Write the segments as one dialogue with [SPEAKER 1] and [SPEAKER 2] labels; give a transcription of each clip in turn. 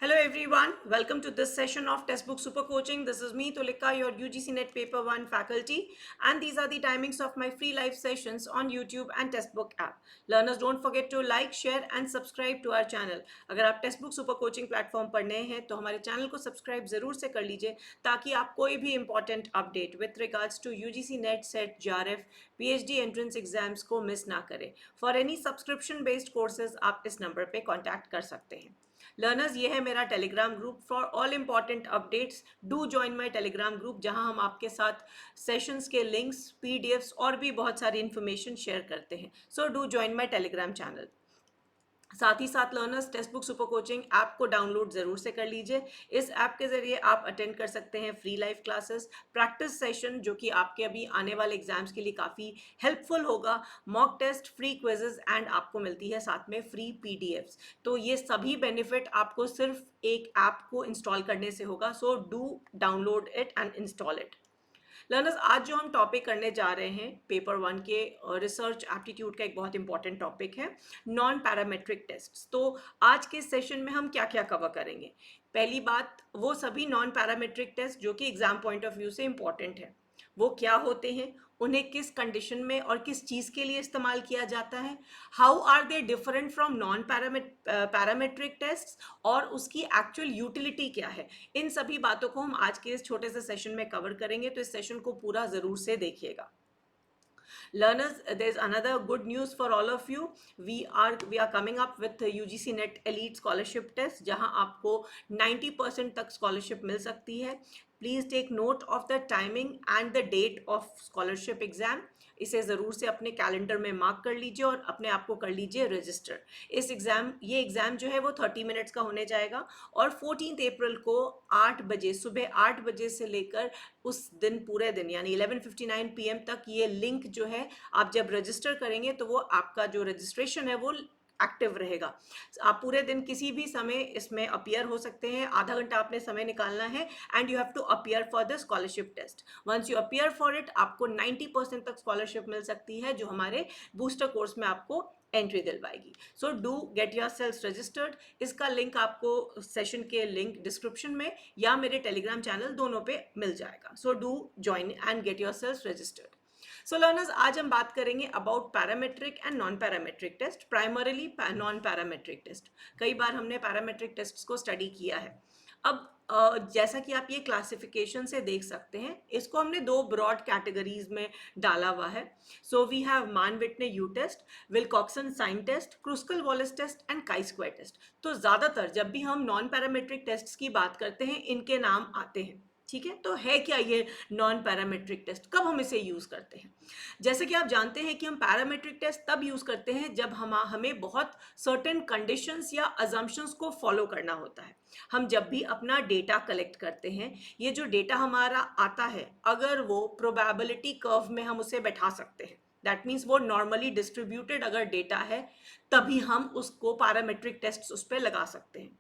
[SPEAKER 1] Hello everyone, welcome to this session of Textbook Super Coaching. This is me Tulika, your UGC NET Paper 1 faculty, and these are the timings of my free live sessions on YouTube and Textbook app. Learners, don't forget to like, share and subscribe to our channel. अगर आप Textbook Super Coaching platform पर नए हैं तो हमारे channel को subscribe जरूर से कर लीजिए ताकि आप कोई भी important update with regards to UGC NET SET JRF PhD entrance exams को मिस ना करें. For any subscription based courses आप इस नंबर पे कॉन्टैक्ट कर सकते हैं. लर्नर्स, ये है मेरा Telegram group for all important updates. Do join my Telegram group जहां हम आपके साथ सेशंस के लिंक्स, पीडीएफ्स और भी बहुत सारी इन्फॉर्मेशन शेयर करते हैं. सो do join my Telegram channel. साथ ही साथ learners, text book super coaching app को डाउनलोड ज़रूर से कर लीजिए. इस ऐप के ज़रिए आप अटेंड कर सकते हैं free live classes, practice session जो कि आपके अभी आने वाले एग्जाम्स के लिए काफ़ी हेल्पफुल होगा, mock test, free quizzes and आपको मिलती है साथ में फ्री पीडीएफ्स. तो ये सभी बेनिफिट आपको सिर्फ एक ऐप को इंस्टॉल करने से होगा. So do download it and install it. Learners, आज जो हम टॉपिक करने जा रहे हैं पेपर 1 के रिसर्च एप्टीट्यूड का एक बहुत इंपॉर्टेंट टॉपिक है नॉन पैरामेट्रिक टेस्ट्स. तो आज के सेशन में हम क्या क्या कवर करेंगे? पहली बात, वो सभी नॉन पैरामेट्रिक टेस्ट जो कि एग्जाम पॉइंट ऑफ व्यू से इंपॉर्टेंट है, वो क्या होते हैं, उन्हें किस कंडीशन में और किस चीज़ के लिए इस्तेमाल किया जाता है, how are they different from non parametric test और उसकी एक्चुअल यूटिलिटी क्या है. इन सभी बातों को हम आज के इस छोटे से सेशन में कवर करेंगे, तो इस सेशन को पूरा ज़रूर से देखिएगा. Learners, there's another good news for all of you. We are coming up with the UGC NET Elite Scholarship Test जहां आपको 90% तक स्कॉलरशिप मिल सकती है. Please take note of the timing and the date of scholarship exam. इसे ज़रूर से अपने कैलेंडर में मार्क कर लीजिए और अपने आप को कर लीजिए रजिस्टर. ये एग्ज़ाम जो है वो 30 मिनट्स का होने जाएगा और 14 अप्रैल को 8 बजे, सुबह 8 बजे से लेकर उस दिन पूरे दिन यानी 11:59 PM तक ये लिंक जो है आप जब रजिस्टर करेंगे तो वो आपका जो रजिस्ट्रेशन है वो एक्टिव रहेगा. आप पूरे दिन किसी भी समय इसमें अपीयर हो सकते हैं. आधा घंटा आपने समय निकालना है and you have to appear for the scholarship test. Once you appear for it आपको 90% तक स्कॉलरशिप मिल सकती है जो हमारे बूस्टर कोर्स में आपको एंट्री दिलवाएगी. So do get yourself registered. इसका लिंक आपको सेशन के लिंक डिस्क्रिप्शन में या मेरे टेलीग्राम चैनल दोनों पे मिल जाएगा. So do join and get yourself registered. So learners, आज हम बात करेंगे about parametric and non parametric test, primarily non parametric test. कई बार हमने पैरामेट्रिक टेस्ट को स्टडी किया है. अब जैसा कि आप ये क्लासिफिकेशन से देख सकते हैं, इसको हमने दो ब्रॉड कैटेगरीज में डाला हुआ है. सो we have Mann Whitney U test, Wilcoxon sign test, Kruskal Wallis test and chi square test. तो ज़्यादातर जब भी हम नॉन पैरामेट्रिक टेस्ट की बात करते हैं इनके नाम आते हैं. ठीक है, तो है क्या ये नॉन पैरामेट्रिक टेस्ट, कब हम इसे यूज़ करते हैं? जैसे कि आप जानते हैं कि हम पैरामेट्रिक टेस्ट तब यूज़ करते हैं जब हमें बहुत सर्टेन कंडीशंस या अजम्पशंस को फॉलो करना होता है. हम जब भी अपना डेटा कलेक्ट करते हैं, ये जो डेटा हमारा आता है अगर वो प्रोबेबिलिटी कर्व में हम उसे बैठा सकते हैं, दैट मीन्स वो नॉर्मली डिस्ट्रीब्यूटेड अगर डेटा है तभी हम उसको पैरामेट्रिक टेस्ट उस पर लगा सकते हैं.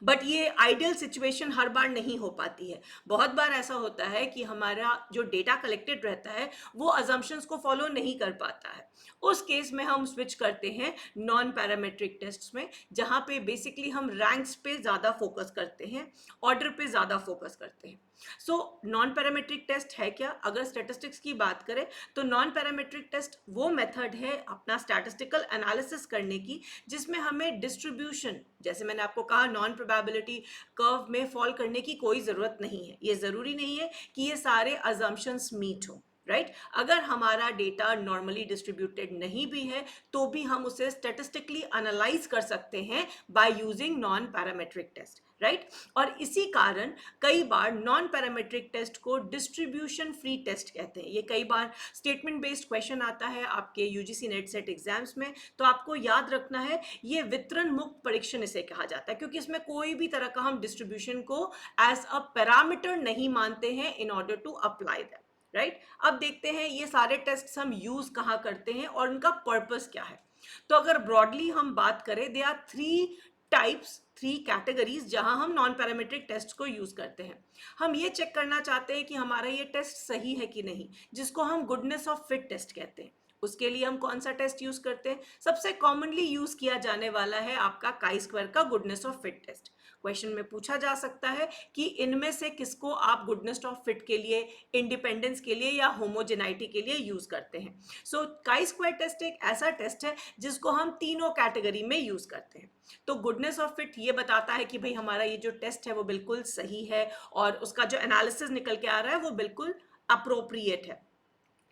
[SPEAKER 1] बट ये आइडियल सिचुएशन हर बार नहीं हो पाती है. बहुत बार ऐसा होता है कि हमारा जो डेटा कलेक्टेड रहता है वो अजम्पशंस को फॉलो नहीं कर पाता है. उस केस में हम स्विच करते हैं नॉन पैरामेट्रिक टेस्ट्स में, जहाँ पे बेसिकली हम रैंक्स पे ज़्यादा फोकस करते हैं, ऑर्डर पे ज़्यादा फोकस करते हैं. सो नॉन पैरामेट्रिक टेस्ट है क्या? अगर स्टैटिस्टिक्स की बात करें तो नॉन पैरामेट्रिक टेस्ट वो मेथड है अपना स्टैटिस्टिकल एनालिसिस करने की जिसमें हमें डिस्ट्रीब्यूशन, जैसे मैंने आपको कहा, नॉन प्रोबेबिलिटी कर्व में फॉल करने की कोई ज़रूरत नहीं है. ये ज़रूरी नहीं है कि ये सारे अजम्पशंस मीट हो, राइट? अगर हमारा डेटा नॉर्मली डिस्ट्रीब्यूटेड नहीं भी है तो भी हम उसे स्टैटिस्टिकली एनालाइज कर सकते हैं by using non parametric test, right? और इसी कारण कई बार नॉन पैरामेट्रिक टेस्ट को डिस्ट्रीब्यूशन फ्री टेस्ट कहते हैं. ये कई बार स्टेटमेंट बेस्ड क्वेश्चन आता है आपके यूजीसी नेट सेट एग्जाम्स में, तो आपको याद रखना है ये वितरण मुक्त परीक्षण इसे कहा जाता है क्योंकि इसमें कोई भी तरह का हम डिस्ट्रीब्यूशन को एज अ पैरामीटर नहीं मानते हैं in order to apply that, right? अब देखते हैं ये सारे टेस्ट हम यूज कहाँ करते हैं और उनका पर्पस क्या है. तो अगर ब्रॉडली हम बात करें, दे आर थ्री कैटेगरीज जहां हम नॉन पैरामेट्रिक टेस्ट को यूज करते हैं. हम ये चेक करना चाहते हैं कि हमारा ये टेस्ट सही है कि नहीं, जिसको हम गुडनेस ऑफ फिट टेस्ट कहते हैं. उसके लिए हम कौन सा टेस्ट यूज करते हैं? सबसे कॉमनली यूज किया जाने वाला है आपका काई स्क्वायर का goodness of fit test. Question में पूछा जा सकता है कि इनमें से किसको आप गुडनेस ऑफ फिट के लिए, इंडिपेंडेंस के लिए या होमोजेनाइटी के लिए यूज करते हैं। सो काई स्क्वायर टेस्ट एक ऐसा टेस्ट है जिसको हम तीनों कैटेगरी में यूज करते हैं। तो गुडनेस ऑफ फिट ये बताता है कि भाई हमारा ये जो टेस्ट है वो बिल्कुल सही है और उसका जो एनालिसिस निकल के आ रहा है वो बिल्कुल अप्रोप्रिएट है।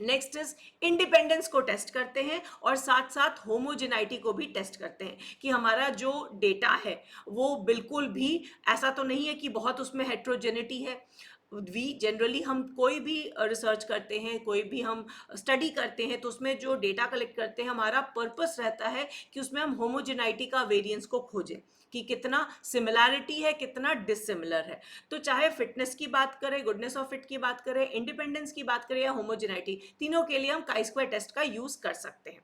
[SPEAKER 1] नेक्स्ट इज इंडिपेंडेंस को टेस्ट करते हैं और साथ साथ होमोजेनाइटी को भी टेस्ट करते हैं कि हमारा जो डेटा है वो बिल्कुल भी ऐसा तो नहीं है कि बहुत उसमें हेट्रोजेनिटी है। वी जनरली हम कोई भी रिसर्च करते हैं, कोई भी हम स्टडी करते हैं तो उसमें जो डेटा कलेक्ट करते हैं हमारा पर्पस रहता है कि उसमें हम होमोजेनाइटी का वेरिएंस को खोजें कि कितना सिमिलैरिटी है, कितना डिसिमिलर है। तो चाहे फिटनेस की बात करें, गुडनेस ऑफ फिट की बात करें, इंडिपेंडेंस की बात करें या होमोजेनाइटी, तीनों के लिए हम काई स्क्वायर टेस्ट का यूज कर सकते हैं।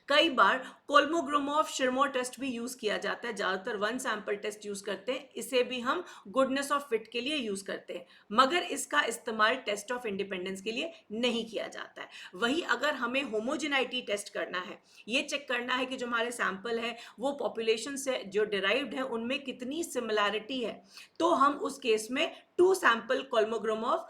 [SPEAKER 1] कई बार कोल्मोग्रोमोव शिरमोर टेस्ट भी यूज किया जाता है, ज्यादातर वन सैंपल टेस्ट यूज करते हैं, इसे भी हम गुडनेस ऑफ फिट के लिए यूज करते हैं, मगर इसका इस्तेमाल टेस्ट ऑफ इंडिपेंडेंस के लिए नहीं किया जाता है। वही अगर हमें होमोजेनाइटी टेस्ट करना है, ये चेक करना है कि जो हमारे सैंपल है वो पॉपुलेशन से जो डिराइव्ड है उनमें कितनी सिमिलैरिटी है, तो हम उस केस में टू सैंपल कोल्मोग्रोमोव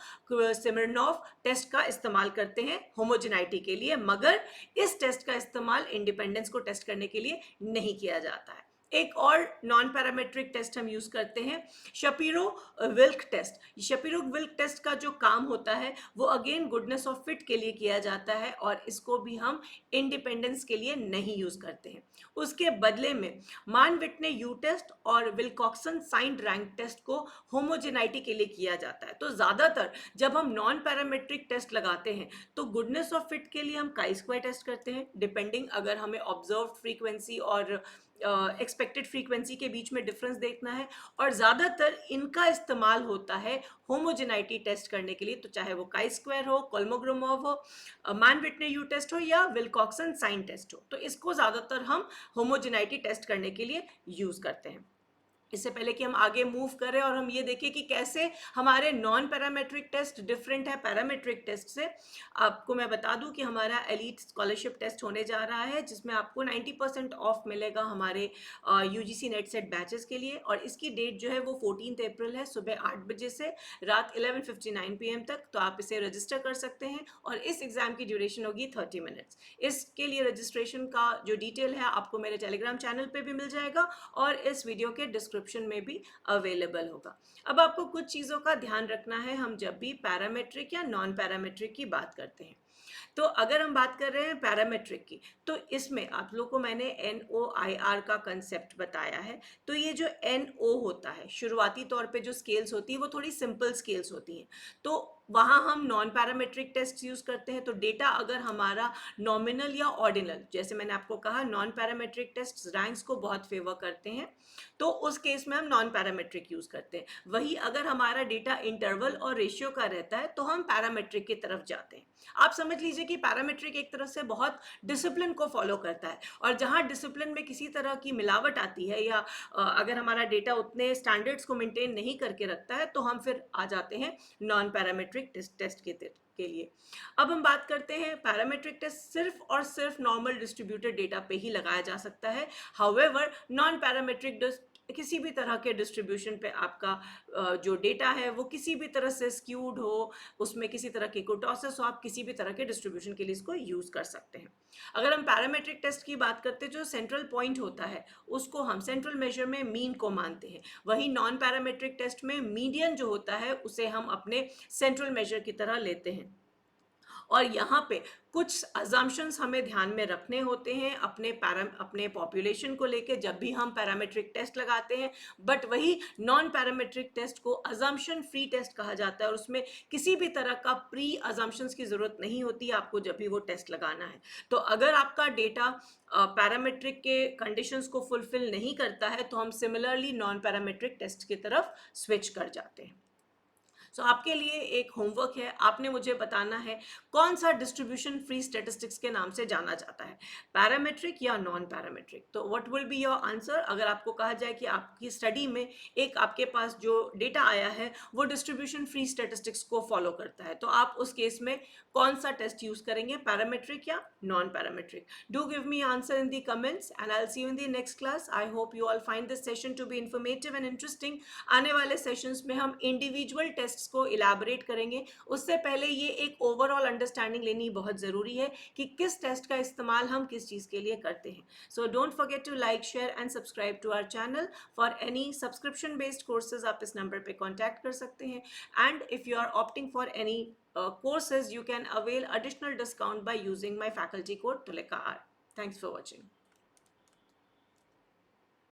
[SPEAKER 1] सिमिरनोव टेस्ट का इस्तेमाल करते हैं होमोजेनाइटी के लिए, मगर इस टेस्ट का इस्तेमाल इंडिपेंडेंस को टेस्ट करने के लिए नहीं किया जाता है। एक और नॉन पैरामेट्रिक टेस्ट हम यूज करते हैं, Shapiro Wilk test. Shapiro Wilk test का जो काम होता है वो अगेन गुडनेस ऑफ फिट के लिए किया जाता है और इसको भी हम इंडिपेंडेंस के लिए नहीं यूज करते हैं। उसके बदले में मान विटने यू टेस्ट और विल्कॉक्सन साइंड रैंक टेस्ट को होमोजेनाइटी के लिए किया जाता है। तो ज्यादातर जब हम नॉन पैरामेट्रिक टेस्ट लगाते हैं तो गुडनेस ऑफ फिट के लिए हम काई स्क्वायर टेस्ट करते हैं, डिपेंडिंग अगर हमें ऑब्जर्व फ्रीक्वेंसी और एक्सपेक्टेड फ्रीक्वेंसी के बीच में डिफरेंस देखना है, और ज़्यादातर इनका इस्तेमाल होता है होमोजेनाइटी टेस्ट करने के लिए, तो चाहे वो काई स्क्वायर हो, कोल्मोग्रोमोव हो, मान विटने यू टेस्ट हो या विल्कॉक्सन साइन टेस्ट हो, तो इसको ज़्यादातर हम होमोजेनाइटी टेस्ट करने के लिए यूज़ करते हैं। इससे पहले कि हम आगे मूव करें और हम ये देखें कि कैसे हमारे नॉन पैरामेट्रिक टेस्ट डिफरेंट है पैरामेट्रिक टेस्ट से, आपको मैं बता दूं कि हमारा एलीट स्कॉलरशिप टेस्ट होने जा रहा है जिसमें आपको 90% ऑफ मिलेगा हमारे यूजीसी नेट सेट बैचेस के लिए, और इसकी डेट जो है वो 14 अप्रैल है, सुबह 8 बजे से रात 11:59 PM तक। तो आप इसे रजिस्टर कर सकते हैं और इस एग्जाम की ड्यूरेशन होगी 30 मिनट्स। इसके लिए रजिस्ट्रेशन का जो डिटेल है आपको मेरे टेलीग्राम चैनल पे भी मिल जाएगा और इस वीडियो के डिस्क्रिप्शन में भी अवेलेबल होगा। अब आपको कुछ चीज़ों का ध्यान रखना है हम जब भी पैरामेट्रिक या नॉन पैरामेट्रिक की बात करते हैं। तो अगर हम बात कर रहे हैं पैरामेट्रिक की, तो इसमें आप लोगों को मैंने NOIR का कंसेप्ट बताया है। तो ये जो NO होता है, शुरुआती तौर पे जो स्केल्स होती है वो थोड़ी सिंपल स्केल्स होती हैं, तो वहाँ हम नॉन पैरामेट्रिक टेस्ट यूज करते हैं। तो डेटा अगर हमारा नॉमिनल या ऑर्डिनल, जैसे मैंने आपको कहा नॉन पैरामेट्रिक टेस्ट रैंक्स को बहुत फेवर करते हैं, तो उस केस में हम नॉन पैरामेट्रिक यूज करते हैं। वही अगर हमारा डेटा इंटरवल और रेशियो का रहता है तो हम पैरामेट्रिक की तरफ जाते हैं। आप समझ लीजिए कि पैरामेट्रिक एक तरह से बहुत डिसिप्लिन को फॉलो करता है, और जहाँ डिसिप्लिन में किसी तरह की मिलावट आती है या अगर हमारा डेटा उतने स्टैंडर्ड्स को मेंटेन नहीं करके रखता है तो हम फिर आ जाते हैं नॉन पैरामेट्रिक टेस्ट के लिए। अब हम बात करते हैं पैरामेट्रिक टेस्ट सिर्फ और सिर्फ नॉर्मल डिस्ट्रीब्यूटेड डेटा पे ही लगाया जा सकता है। हाउएवर नॉन पैरामेट्रिक किसी भी तरह के डिस्ट्रीब्यूशन पे आपका जो डेटा है वो किसी भी तरह से स्क्यूड हो, उसमें किसी तरह की कुर्टोसिस हो, आप किसी भी तरह के डिस्ट्रीब्यूशन के लिए इसको यूज कर सकते हैं। अगर हम पैरामेट्रिक टेस्ट की बात करते हैं, जो सेंट्रल पॉइंट होता है उसको हम सेंट्रल मेजर में मीन को मानते हैं। वही नॉन पैरामेट्रिक टेस्ट में मीडियन जो होता है उसे हम अपने सेंट्रल मेजर की तरह लेते हैं। और यहाँ पे कुछ अजम्पशंस हमें ध्यान में रखने होते हैं अपने पॉपुलेशन को लेके जब भी हम पैरामेट्रिक टेस्ट लगाते हैं, बट वही नॉन पैरामेट्रिक टेस्ट को अजम्पशन फ्री टेस्ट कहा जाता है और उसमें किसी भी तरह का प्री अजम्पशंस की जरूरत नहीं होती आपको जब भी वो टेस्ट लगाना है। तो अगर आपका डेटा पैरामेट्रिक के कंडीशंस को फुलफिल नहीं करता है तो हम सिमिलरली नॉन पैरामेट्रिक टेस्ट की तरफ स्विच कर जाते हैं। सो आपके लिए एक होमवर्क है, आपने मुझे बताना है कौन सा डिस्ट्रीब्यूशन फ्री स्टेटिस्टिक्स के नाम से जाना जाता है, पैरामेट्रिक या नॉन पैरामेट्रिक। तो what will be your answer? अगर आपको कहा जाए कि आपकी स्टडी में एक आपके पास जो डेटा आया है वो डिस्ट्रीब्यूशन फ्री स्टेटिस्टिक्स को फॉलो करता है, तो आप उस केस में कौन सा टेस्ट यूज करेंगे, पैरामेट्रिक या non parametric? Do give me answer in the comments and I will see you in the next class. I hope you all find this session to be informative and interesting. आने वाले sessions में हम individual tests को elaborate करेंगे। उससे पहले ये एक ओवरऑल अंडरस्टैंडिंग लेनी बहुत ज़रूरी है कि किस टेस्ट का इस्तेमाल हम किस चीज़ के लिए करते हैं। So don't forget to like, share and subscribe to our channel. For any subscription based courses आप इस नंबर पे कॉन्टैक्ट कर सकते हैं। And if you are opting for any courses, you can avail additional discount by using my faculty code TULIKA R. Thanks for watching.